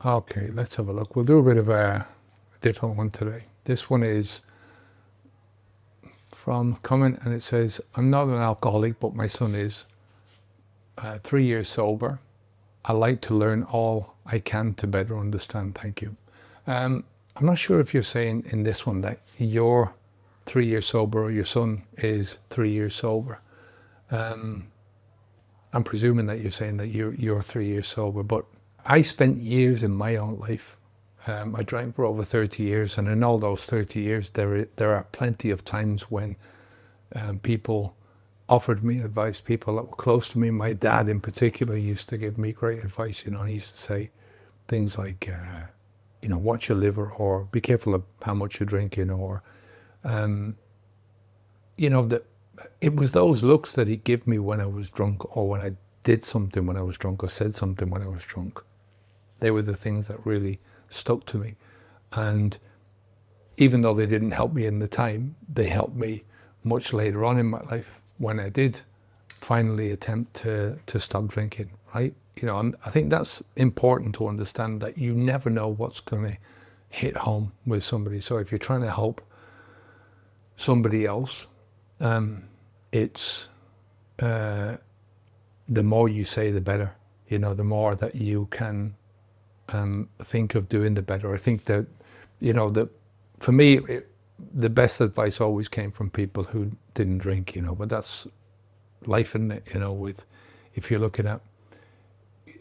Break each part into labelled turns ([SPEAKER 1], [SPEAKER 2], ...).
[SPEAKER 1] Okay, let's have a look. We'll do a bit of a different one today. This one is from comment, and it says, I'm not an alcoholic, but my son is 3 years sober. I like to learn all I can to better understand. Thank you. I'm not sure if you're saying in this one that you're 3 years sober or your son is 3 years sober. I'm presuming that you're saying that you're 3 years sober, but I spent years in my own life. I drank for over 30 years, and in all those 30 years, there are plenty of times when people offered me advice, people that were close to me. My dad in particular used to give me great advice. He used to say things like, watch your liver, or be careful of how much you're drinking, or, that it was those looks that he'd give me when I was drunk, or when I did something when I was drunk, or said something when I was drunk. They were the things that really stuck to me. And even though they didn't help me in the time, they helped me much later on in my life when I did finally attempt to stop drinking, right? And I think that's important to understand, that you never know what's going to hit home with somebody. So if you're trying to help somebody else, it's the more you say, the better. The more that you can think of doing, the better. I think that, that for me, the best advice always came from people who didn't drink, but that's life, isn't it? If you're looking at,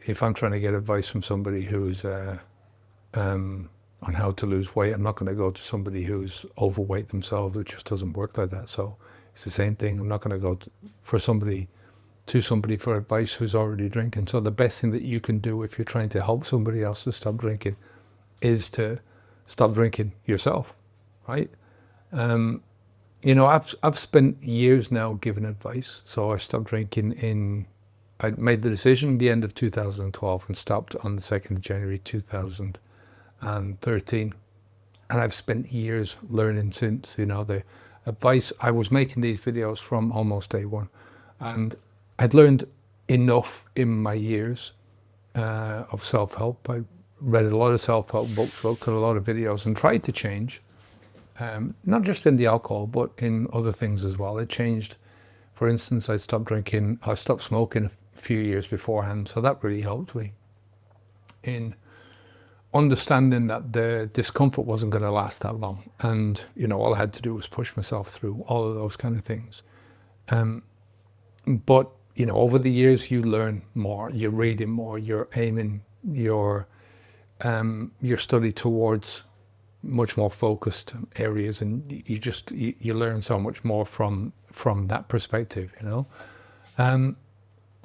[SPEAKER 1] if I'm trying to get advice from somebody who's on how to lose weight, I'm not going to go to somebody who's overweight themselves. It just doesn't work like that. So it's the same thing. I'm not going to go to somebody for advice who's already drinking. So the best thing that you can do if you're trying to help somebody else to stop drinking is to stop drinking yourself, right? I've spent years now giving advice. So I stopped drinking I made the decision at the end of 2012 and stopped on the 2nd of January 2013. And I've spent years learning since, the advice. I was making these videos from almost day one, and I'd learned enough in my years of self-help. I read a lot of self-help books, looked at a lot of videos, and tried to change, not just in the alcohol, but in other things as well. It changed. For instance, I stopped smoking a few years beforehand, so that really helped me in understanding that the discomfort wasn't going to last that long. And, all I had to do was push myself through all of those kind of things. But, over the years, you learn more, you're reading more, you're aiming your study towards much more focused areas, and you learn so much more from that perspective,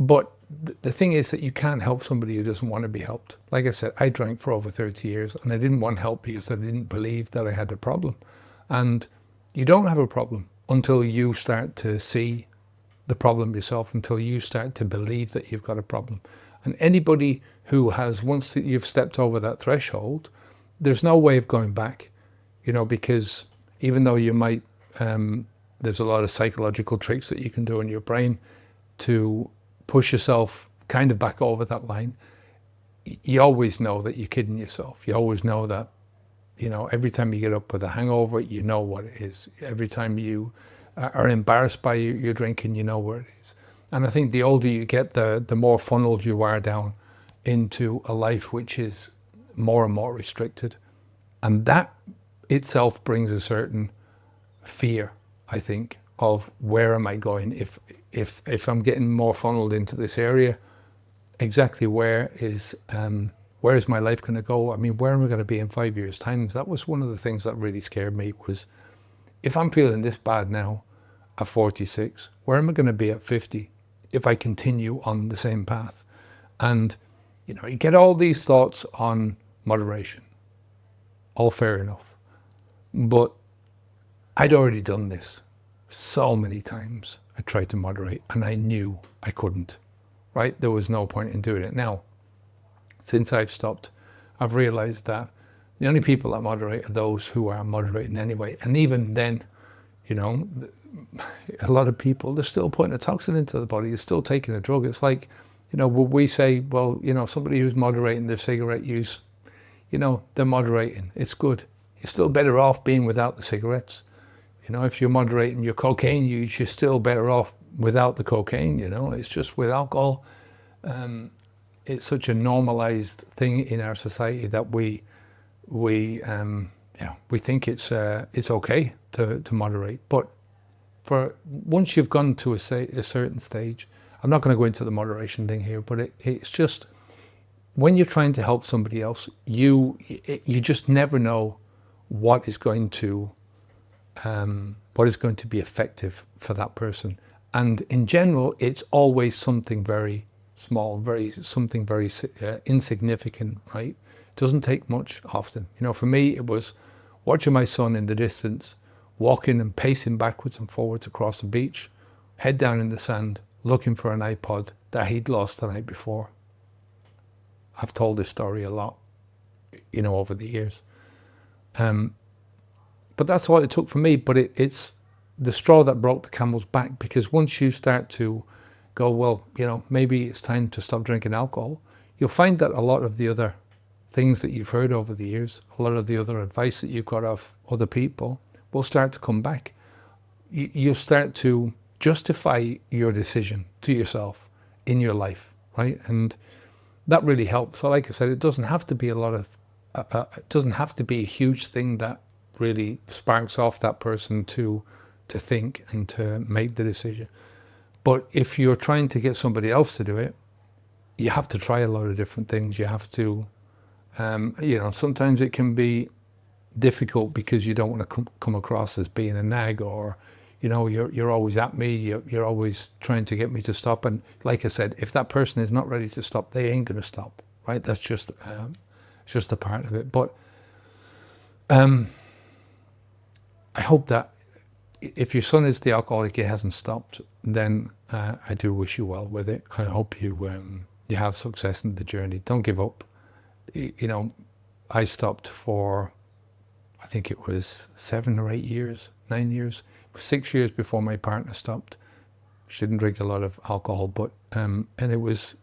[SPEAKER 1] But the thing is that you can't help somebody who doesn't want to be helped. Like I said, I drank for over 30 years, and I didn't want help because I didn't believe that I had a problem. And you don't have a problem until you start to see the problem yourself, until you start to believe that you've got a problem. And anybody who has, once you've stepped over that threshold, there's no way of going back, because even though you might, there's a lot of psychological tricks that you can do in your brain to push yourself kind of back over that line. You always know that you're kidding yourself. You always know that, every time you get up with a hangover, you know what it is. Every time you are embarrassed by your drinking, you know where it is. And I think the older you get, the more funneled you are down into a life which is more and more restricted. And that itself brings a certain fear, I think, of where am I going if I'm getting more funneled into this area. Exactly where is my life going to go? I mean, where am I going to be in 5 years' time? That was one of the things that really scared me, was if I'm feeling this bad now at 46, where am I going to be at 50 if I continue on the same path? And, you get all these thoughts on moderation. All fair enough. But I'd already done this so many times. I tried to moderate, and I knew I couldn't, right? There was no point in doing it. Now, since I've stopped, I've realized that the only people that moderate are those who are moderating anyway. And even then, a lot of people, they're still putting a toxin into the body, they're still taking a drug. It's like, would we say, well, somebody who's moderating their cigarette use, they're moderating. It's good. You're still better off being without the cigarettes. If you're moderating your cocaine use, you're still better off without the cocaine. It's just with alcohol. It's such a normalized thing in our society that we think it's okay to moderate. But once you've gone to a certain stage, I'm not going to go into the moderation thing here, but it's just when you're trying to help somebody else, you just never know what is going to be effective for that person. And in general, it's always something very small, something very insignificant, right? It doesn't take much often. For me, it was watching my son in the distance, walking and pacing backwards and forwards across the beach, head down in the sand, looking for an iPod that he'd lost the night before. I've told this story a lot, over the years. But that's all it took for me. But it's the straw that broke the camel's back, because once you start to go, well, maybe it's time to stop drinking alcohol, you'll find that a lot of the other things that you've heard over the years, a lot of the other advice that you've got off other people will start to come back. You'll start to justify your decision to yourself in your life, right? And that really helps. So like I said, it doesn't have to be it doesn't have to be a huge thing that really sparks off that person to think and to make the decision. But if you're trying to get somebody else to do it, you have to try a lot of different things. You have to, sometimes it can be difficult because you don't want to come across as being a nag, or, you're always at me, you're always trying to get me to stop. And like I said, if that person is not ready to stop, they ain't going to stop, right? That's just a part of it. But I hope that if your son is the alcoholic, he hasn't stopped, then I do wish you well with it. I hope you have success in the journey. Don't give up. I stopped for, I think it was 7 or 8 years, 9 years, 6 years before my partner stopped. She didn't drink a lot of alcohol, but and it was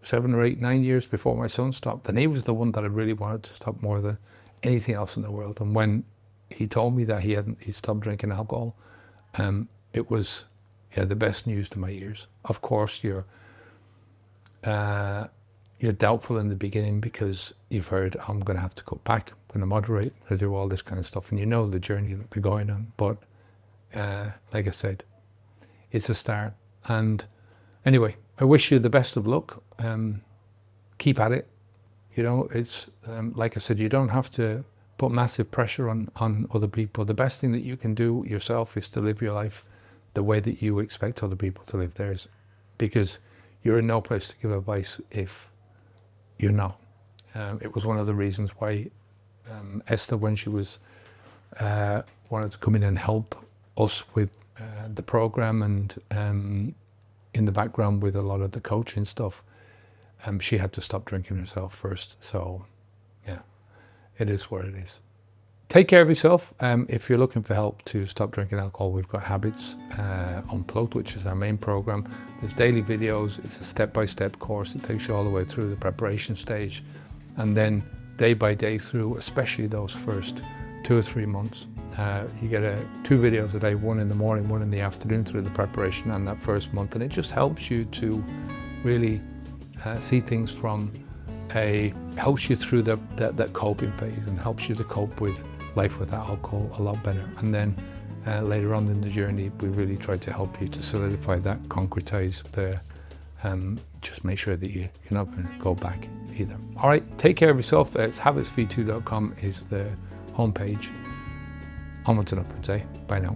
[SPEAKER 1] 7 or 8, 9 years before my son stopped, and he was the one that I really wanted to stop more than anything else in the world. And when he told me that he stopped drinking alcohol, it was the best news to my ears. Of course, you're doubtful in the beginning because you've heard, I'm going to have to cut back, I'm going to moderate, I'm going to do all this kind of stuff, and the journey that they're going on. But like I said, it's a start. And anyway, I wish you the best of luck. Keep at it. It's like I said, you don't have to put massive pressure on other people. The best thing that you can do yourself is to live your life the way that you expect other people to live theirs, because you're in no place to give advice if you're not. It was one of the reasons why Esther, when she was wanted to come in and help us with the program and in the background with a lot of the coaching stuff, she had to stop drinking herself first. So yeah, it is what it is. Take care of yourself. If you're looking for help to stop drinking alcohol, we've got Habits Unplugged, which is our main program. There's daily videos. It's a step-by-step course. It takes you all the way through the preparation stage, and then day by day through, especially those first 2 or 3 months. You get 2 videos a day, one in the morning, one in the afternoon, through the preparation and that first month. And it just helps you to really see things from helps you through that coping phase, and helps you to cope with life without alcohol a lot better. And then later on in the journey, we really try to help you to solidify that, concretize just make sure that you're not going to go back either. All right, take care of yourself. It's habitsv2.com is the homepage. Onwards and upwards, Bye now.